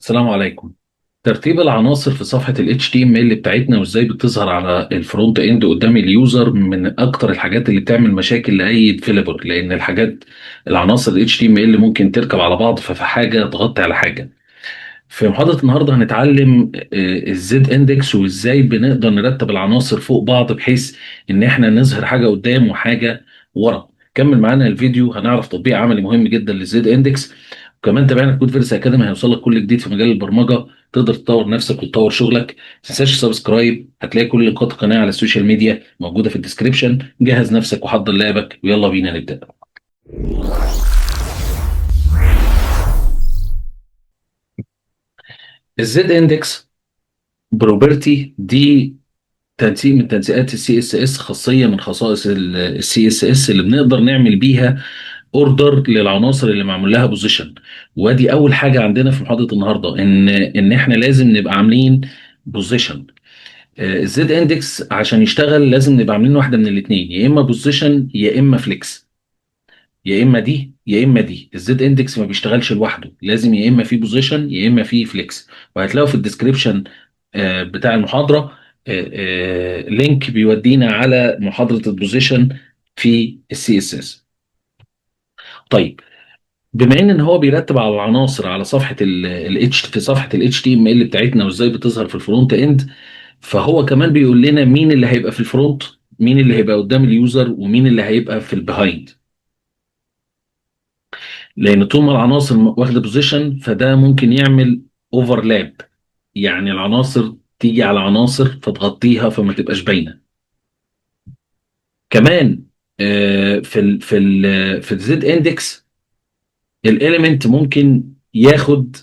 السلام عليكم. ترتيب العناصر في صفحة ال HTML بتاعتنا وازاي بتظهر على الفرونت اند قدام اليوزر من اكتر الحاجات اللي بتعمل مشاكل لاي ديفيلوبر، لان العناصر ال HTML ممكن تركب على بعض ففي حاجة تغطي على حاجة. في محاضرة النهاردة هنتعلم الزد اندكس وازاي بنقدر نرتب العناصر فوق بعض بحيث ان احنا نظهر حاجة قدام وحاجة ورا. كمل معانا الفيديو هنعرف تطبيق عملي مهم جدا للزد اندكس. وكمان تابعنا كود فيرس اكاديمي هيوصل لك كل جديد في مجال البرمجة، تقدر تطور نفسك وتطور شغلك. ما تنساش سبسكرايب، هتلاقي كل نقاط القناة على السوشيال ميديا موجودة في الديسكريبشن. جهز نفسك وحضر لعبك ويلا بينا نبدأ. الزد اندكس بروبرتي دي تنسيق من تنسيقات السي اس اس، خاصيه من خصائص السي اس اس اللي بنقدر نعمل بيها اوردر للعناصر اللي معمول لها بوزيشن. وادي اول حاجه عندنا في محاضره النهارده، ان احنا لازم نبقى عاملين بوزيشن. الزد اندكس عشان يشتغل لازم نبقى عاملين واحده من الاثنين، يا اما بوزيشن يا اما فليكس، يا اما دي يا اما دي. الزد اندكس ما بيشتغلش لوحده، لازم يا اما في بوزيشن يا اما في فليكس. وهتلاقوا في الديسكريبشن بتاع المحاضره لينك بيودينا على محاضره البوزيشن في السي اس اس. طيب، بما ان هو بيرتب على العناصر على صفحه الاتش في صفحه الاتش تي ام ال بتاعتنا وازاي بتظهر في الفرونت اند، فهو كمان بيقول لنا مين اللي هيبقى في الفرونت، مين اللي هيبقى قدام اليوزر، ومين اللي هيبقى في البيهايند. لان طول ما العناصر واخده بوزيشن فده ممكن يعمل اوفرلاب، يعني العناصر تيجي على عناصر فتغطيها فما تبقاش باينه. كمان في الزد اندكس الاليمنت ممكن ياخد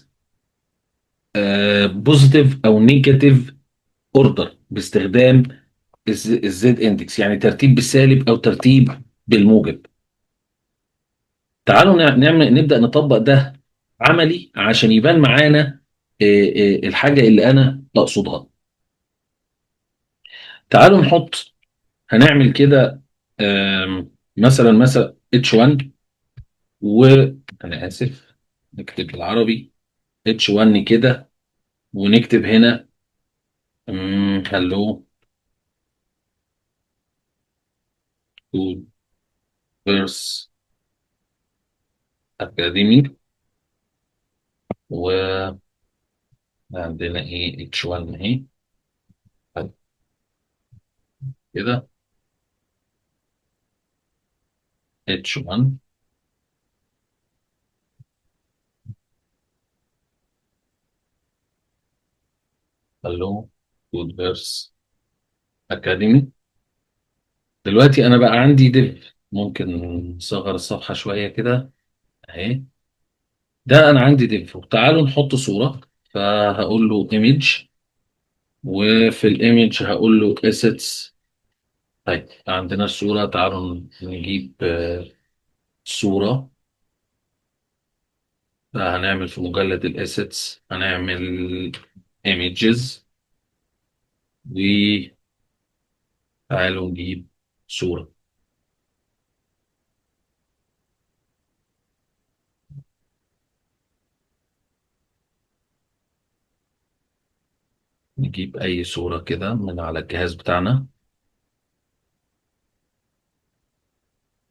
بوزيتيف او نيجاتيف اوردر باستخدام الزد اندكس، يعني ترتيب بالسالب او ترتيب بالموجب. تعالوا نبدا نطبق ده عملي عشان يبان معانا الحاجه اللي انا اقصدها. تعالوا هنعمل كده. مثلا H1 انا اسف، نكتب بالعربي H1 كده، ونكتب هنا هلو تو فيرس اكاديمي. وعندنا ايه H1 اهي كده. H1 هلو تو فيرس اكاديمي. دلوقتي انا بقى عندي ديف، ممكن نصغر الصفحة شوية كده اهي. ده انا عندي ديف، تعالوا نحط صورة. فهقول له ايمج، وفي الايمج هقول له assets. طيب عندنا الصورة، تعالوا نجيب صورة. هنعمل في مجلد الاسيتس هنعمل images، وتعالوا نجيب صورة. نجيب اي صورة كده من على الجهاز بتاعنا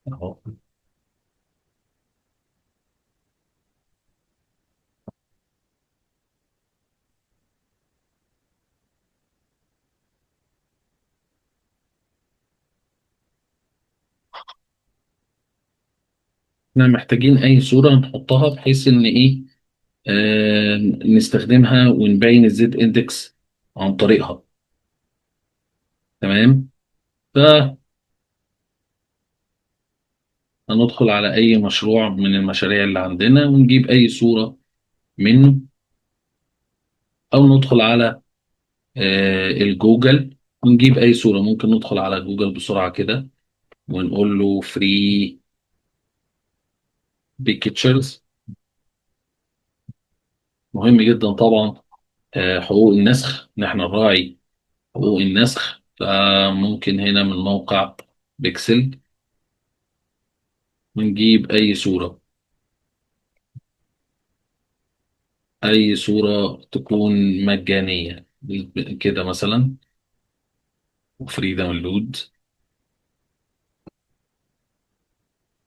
اهو. احنا محتاجين اي صورة نحطها بحيث ان ايه نستخدمها ونبين الزد اندكس عن طريقها. تمام. فهندخل على اي مشروع من المشاريع اللي عندنا ونجيب اي صورة منه، او ندخل على الجوجل ونجيب اي صورة. ممكن ندخل على جوجل بسرعة كده ونقول له فري بيكتشرز. مهم جدا طبعا حقوق النسخ، ان احنا نراعي حقوق النسخ. فممكن هنا من موقع بيكسل ونجيب اي صورة. اي صورة تكون مجانية كده مثلا، وفري داونلود.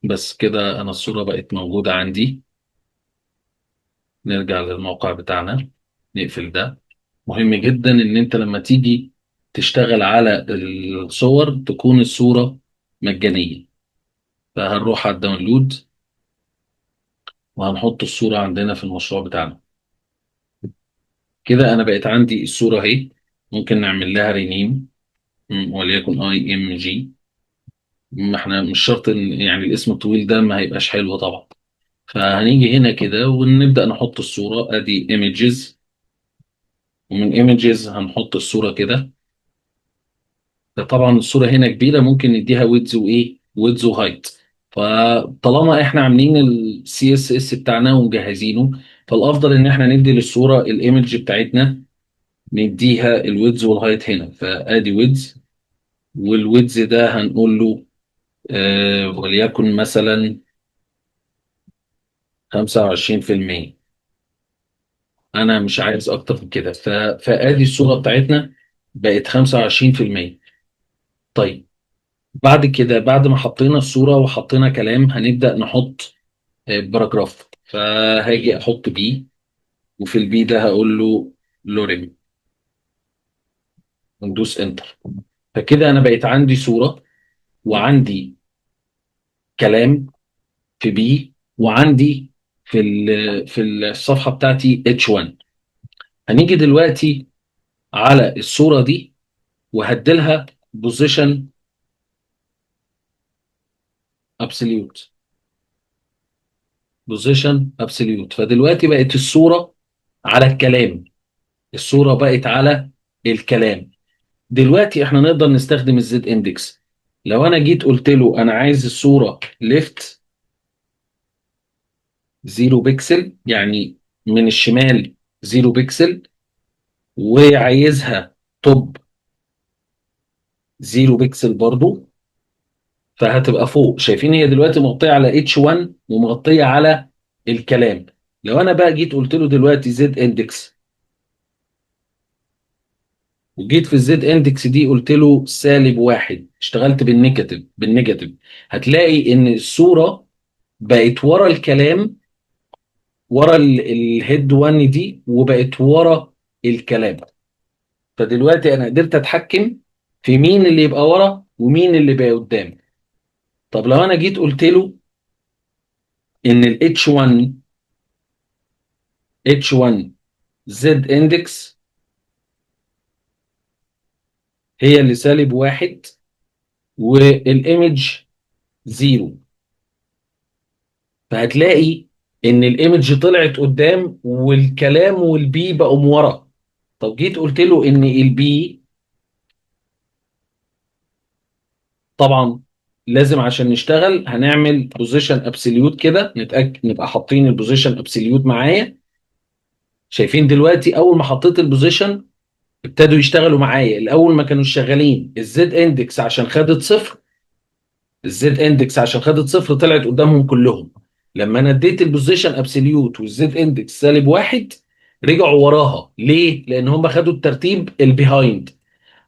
بس كده انا الصورة بقت موجودة عندي. نرجع للموقع بتاعنا، نقفل ده. مهم جدا ان انت لما تيجي تشتغل على الصور تكون الصورة مجانية. فهنروح على الداونلود وهنحط الصورة عندنا في المشروع بتاعنا. كده انا بقت عندي الصورة اهي. ممكن نعمل لها رينيم، وليكن اي ام جي. ما احنا مش شرط ان يعني الاسم الطويل ده ما هيبقاش حلو طبعا. فهنيجي هنا كده ونبدأ نحط الصورة، ادي ايمجز، ومن ايمجز هنحط الصورة كده. طبعا الصورة هنا كبيرة، ممكن نديها ويدز وايه، ويدز وهايت. فطالما احنا عاملين السي اس اس بتاعنا ومجهزينه، فالافضل ان احنا ندي للصورة الايمج بتاعتنا، نديها الويدز والهايت هنا. فادي ويدز، والويدز ده هنقول له وليكن مثلا 25%. انا مش عايز اكتر من كده. فادي الصورة بتاعتنا بقت 25%. طيب، بعد كده بعد ما حطينا الصورة وحطينا كلام، هنبدأ نحط باراجراف. فهاجي احط بي، وفي البي ده هقول له لوريم، وندوس انتر. فكده انا بقيت عندي صورة، وعندي كلام في بي، وعندي في الصفحة بتاعتي H1. هنيجي دلوقتي على الصورة دي وهديلها بوزيشن ابسوليوت. بوزيشن ابسوليوت. فدلوقتي بقت الصورة على الكلام، الصورة بقت على الكلام. دلوقتي احنا نقدر نستخدم الزد اندكس. لو انا جيت قلت له انا عايز الصورة ليفت 0 بكسل، يعني من الشمال 0 بكسل، وعايزها توب 0 بكسل برضو، فهتبقى فوق. شايفين هي دلوقتي مغطية على H1 ومغطية على الكلام. لو انا بقى جيت قلت له دلوقتي زد اندكس، وجيت في الزد اندكس دي قلت له -1، اشتغلت بالنيجاتيف، هتلاقي ان الصورة بقت ورا الكلام، ورا الهيد 1 دي، وبقت ورا الكلام. فدلوقتي انا قدرت اتحكم في مين اللي يبقى ورا ومين اللي بقى قدام. طب لو انا جيت قلت له ان ال H1 زد اندكس هي اللي -1، والايمج 0، فهتلاقي ان الايمج طلعت قدام والكلام والبي بقوا ورا. طب جيت قلت له ان البي، طبعا لازم عشان نشتغل هنعمل بوزيشن ابسوليوت كده، نتاكد نبقى حاطين البوزيشن ابسوليوت معايا. شايفين دلوقتي اول ما حطيت البوزيشن ابتدوا يشتغلوا معايا. الاول ما كانوا شغالين، الزد اندكس عشان خدت صفر، الزد اندكس عشان خدت صفر طلعت قدامهم كلهم. لما انا اديت البوزيشن ابسوليوت والزد اندكس -1، رجعوا وراها. ليه؟ لان هم خدوا الترتيب البيهايند.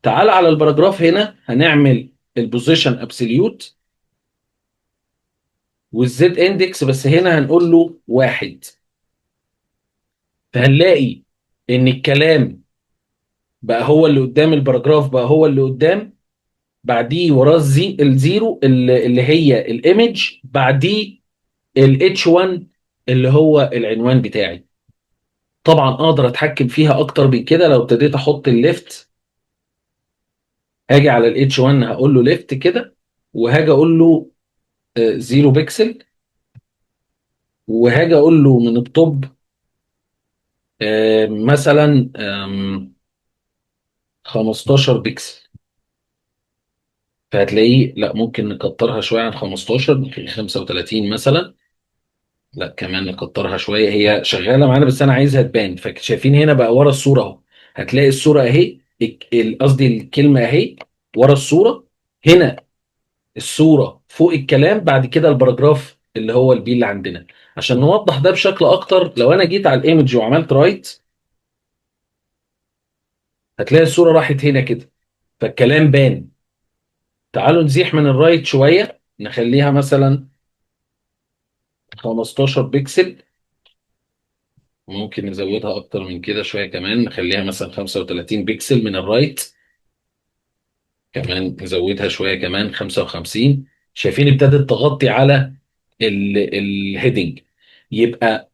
تعال على الباراجراف هنا، هنعمل البوزيشن ابسوليوت والزد اندكس، بس هنا هنقول له 1. فهنلاقي ان الكلام بقى هو اللي قدام، الباراجراف بقى هو اللي قدام، بعديه وراه الزيرو اللي هي الايمج، بعديه الاتش 1 اللي هو العنوان بتاعي. طبعا اقدر اتحكم فيها اكتر من كده. لو ابتديت احط الليفت، هاجي على الاتش 1 هقول له ليفت كده، وهاجي اقول له 0 بكسل، وهاجي اقول له من التوب مثلا 15 بكسل. فهتلاقيه لا، ممكن نكترها شويه عن 15، ممكن 35 مثلا. لا كمان نكترها شويه، هي شغاله معانا بس انا عايزها تبان. فشايفين هنا بقى ورا الصوره اهو، هتلاقي الصوره اهي، قصدي الكلمه اهي ورا الصوره. هنا الصوره فوق الكلام، بعد كده الباراجراف اللي هو البي اللي عندنا. عشان نوضح ده بشكل اكتر، لو انا جيت على الايمج وعملت رايت، هتلاقي الصوره راحت هنا كده، فالكلام بان. تعالوا نزيح من الرايت شويه، نخليها مثلا 15 بكسل. ممكن نزودها اكتر من كده شويه كمان، نخليها مثلا 35 بكسل من الرايت. كمان نزودها شويه كمان 55. شايفين ابتدت تغطي على الهيدنج. يبقى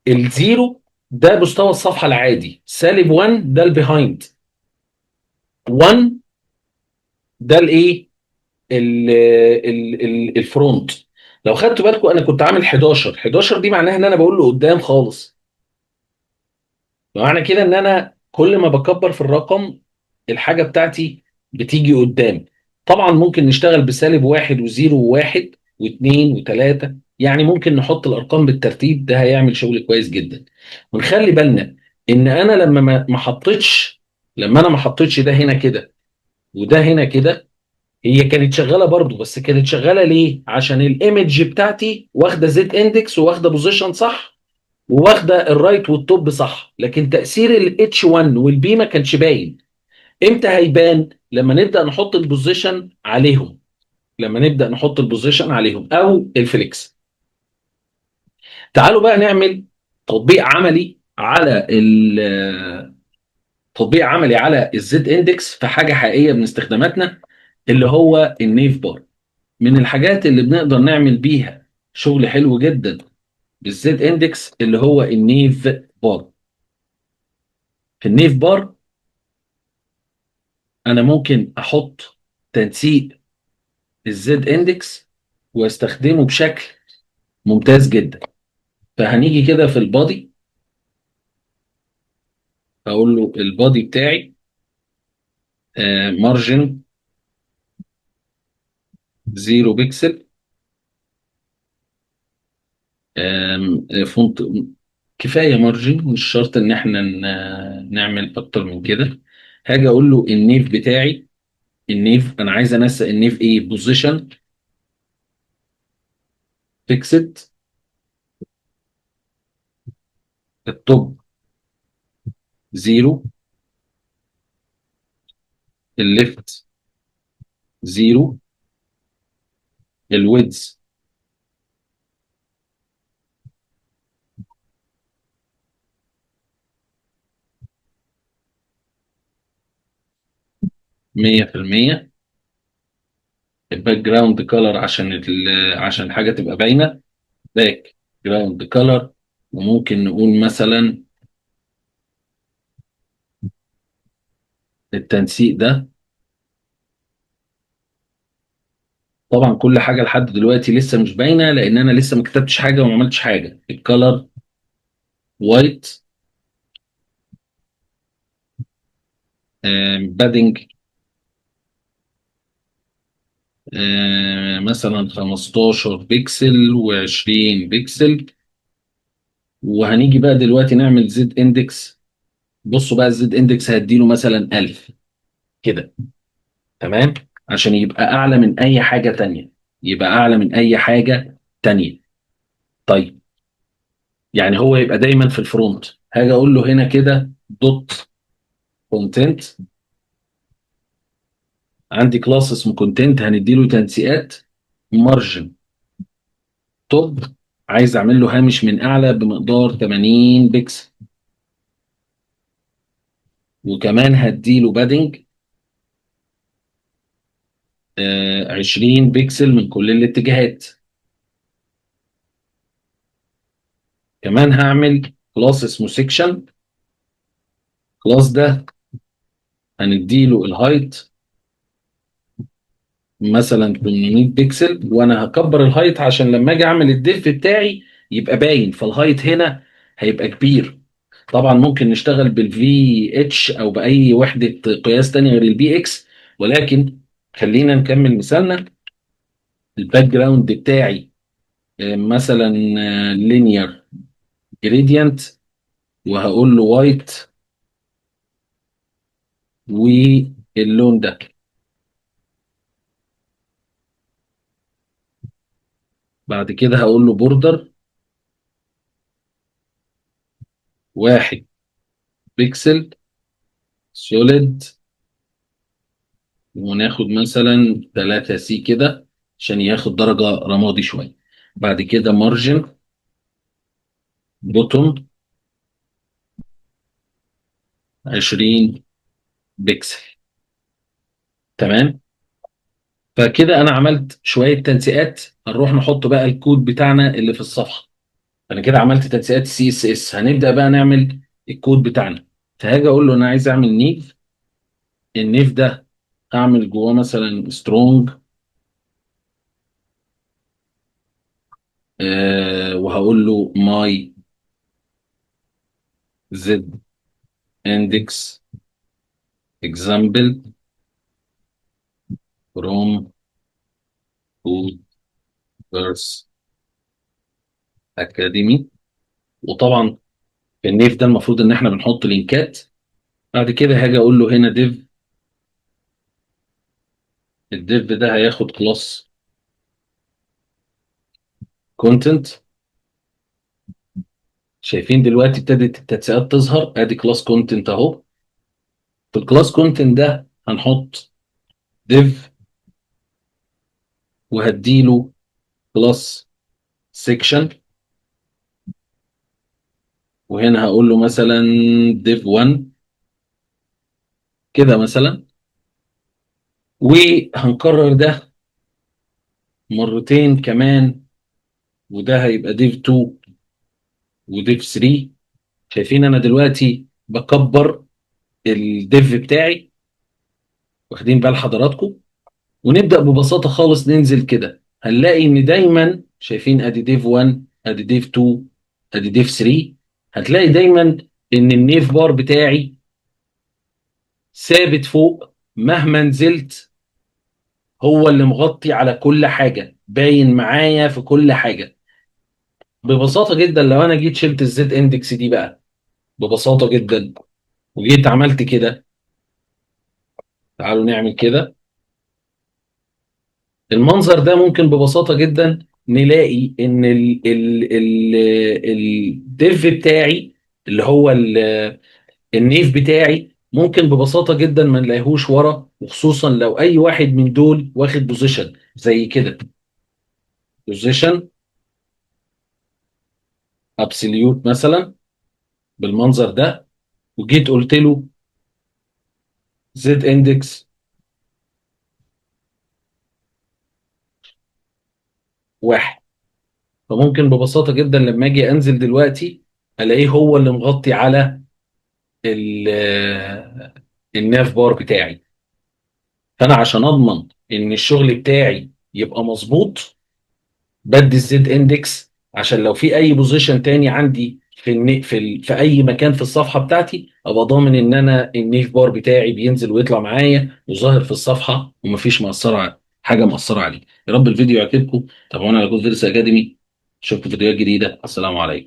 الزيرو ده مستوى الصفحه العادي، سالب 1 ده البيهايند، 1 ده الايه، الفرونت. لو خدتوا بالكم انا كنت عامل 11، 11 دي معناها ان انا بقول له قدام خالص. معنى كده ان انا كل ما بكبر في الرقم، الحاجه بتاعتي بتيجي قدام. طبعا ممكن نشتغل بسالب واحد وزيرو وواحد واثنين وثلاثه، يعني ممكن نحط الارقام بالترتيب، ده هيعمل شغل كويس جدا. ونخلي بالنا ان انا لما ما حطيتش، لما انا ما حطيتش ده هنا كده وده هنا كده، هي كانت شغاله برضو، بس كانت شغاله ليه؟ عشان الايمج بتاعتي واخده زد اندكس وواخده بوزيشن صح وواخده الرايت والتوب صح، لكن تاثير الاتش 1 والبي ما كانش باين. امتى هيبان؟ لما نبدا نحط البوزيشن عليهم، لما نبدا نحط البوزيشن عليهم او الفليكس. تعالوا بقى نعمل تطبيق عملي على تطبيق عملي على الزد اندكس في حاجه حقيقيه من استخداماتنا، اللي هو النيف بار. من الحاجات اللي بنقدر نعمل بيها شغل حلو جدا بالزد اندكس اللي هو النيف بار. في النيف بار انا ممكن احط تنسيق الزد اندكس واستخدمه بشكل ممتاز جدا. فهنيجي كده في البادي، اقول له البادي بتاعي مارجن 0 بيكسل، فونت. كفايه مارجن، مش شرط ان احنا نعمل اكتر من كده. هاجي اقول له النيف بتاعي، النيف انا عايز انسق النيف ايه، بوزيشن فيكسد، التوب 0، الليفت 0، الويدز 100%، الباك جراوند كولر عشان عشان الحاجه تبقى باينه، باك جراوند كولر. وممكن نقول مثلا التنسيق ده. طبعا كل حاجه لحد دلوقتي لسه مش باينه لان انا لسه ما كتبتش حاجه وما عملتش حاجه. الكولر وايت، بادنج مثلا 15 بكسل و20 بكسل. وهنيجي بقى دلوقتي نعمل زد اندكس. بصوا بقى الزد اندكس هديله مثلا 1000 كده، تمام، عشان يبقى اعلى من اي حاجه تانية، يبقى اعلى من اي حاجه تانية. طيب، يعني هو يبقى دايما في الفرونت. هاجي اقول له هنا كده دوت كونتنت، عندي كلاس اسمه كونتنت هنديله تنسيقات. مارجن توب، عايز اعمل له هامش من اعلى بمقدار 80 بكسل. وكمان هديله بادنج 20 بكسل من كل الاتجاهات. كمان هعمل كلاس اسمه سيكشن، كلاس ده هنديله الهايت مثلا 800 بكسل، وانا هكبر الهايت عشان لما اجي اعمل الديف بتاعي يبقى باين، فالهايت هنا هيبقى كبير. طبعا ممكن نشتغل بالفي اتش او باي وحده قياس تانية غير البي اكس، ولكن خلينا نكمل مثالنا. الباك جراوند بتاعي مثلا لينير جريدينت، وهقول له وايت، واللون ده. بعد كده هقول له بوردر 1 بيكسل سوليد، وناخد مثلا 3 سي كده عشان ياخد درجة رمادي شوية. بعد كده مارجن بوتوم 20 بيكسل. تمام. فكده انا عملت شوية تنسيقات، هنروح نحط بقى الكود بتاعنا اللي في الصفحة. انا كده عملت تنسيقات سي اس اس، هنبدأ بقى نعمل الكود بتاعنا. فهاجي اقول له انا عايز اعمل نيف. النيف ده اعمل جواه مثلا سترونج، وهقول له ماي زد اندكس اكزامبل فروم كود فيرس اكاديمي. وطبعا في النيف ده المفروض ان احنا بنحط لينكات. بعد كده هاجي اقول له هنا ديف. الديف ده هياخد كلاس كونتنت. شايفين دلوقتي ابتدت التنسيقات تظهر، ادي كلاس كونتنت اهو. في الكلاس كونتنت ده هنحط ديف، وهديله كلاس سيكشن، وهنا هقول له مثلا ديف 1 كده مثلا. وهنكرر ده مرتين كمان، وده هيبقى ديف 2 وديف 3. شايفين انا دلوقتي بكبر الديف بتاعي، واخدين بال حضراتكم؟ ونبدأ ببساطة خالص ننزل كده، هنلاقي ان دايما شايفين ادي ديف 1 ادي ديف 2 ادي ديف 3. هتلاقي دايما ان النيف بار بتاعي ثابت فوق مهما نزلت، هو اللي مغطي على كل حاجة، باين معايا في كل حاجة. ببساطة جدا لو انا جيت شلت الزد اندكس دي بقى، ببساطة جدا، وجيت عملت كده، تعالوا نعمل كده. المنظر ده ممكن ببساطة جدا نلاقي ان ال الديف بتاعي اللي هو النيف بتاعي ممكن ببساطة جدا ما نلاقيهوش ورا، وخصوصا لو اي واحد من دول واخد بوزيشن زي كده، بوزيشن ابسوليوت مثلا بالمنظر ده، وجيت قلت له زد اندكس 1. فممكن ببساطة جدا لما اجي انزل دلوقتي الاقيه هو اللي مغطي على الناف بار بتاعي. فانا عشان اضمن ان الشغل بتاعي يبقى مظبوط، بدي الزد اندكس عشان لو في اي بوزيشن تاني عندي في اي مكان في الصفحه بتاعتي، ابقى ضامن ان انا النيف بار بتاعي بينزل ويطلع معايا وظاهر في الصفحه، ومفيش حاجه مأثره عليه. يا رب الفيديو يعجبكم. تابعونا على جود فيرس اكاديمي. اشوفكم في فيديوهات جديده. السلام عليكم.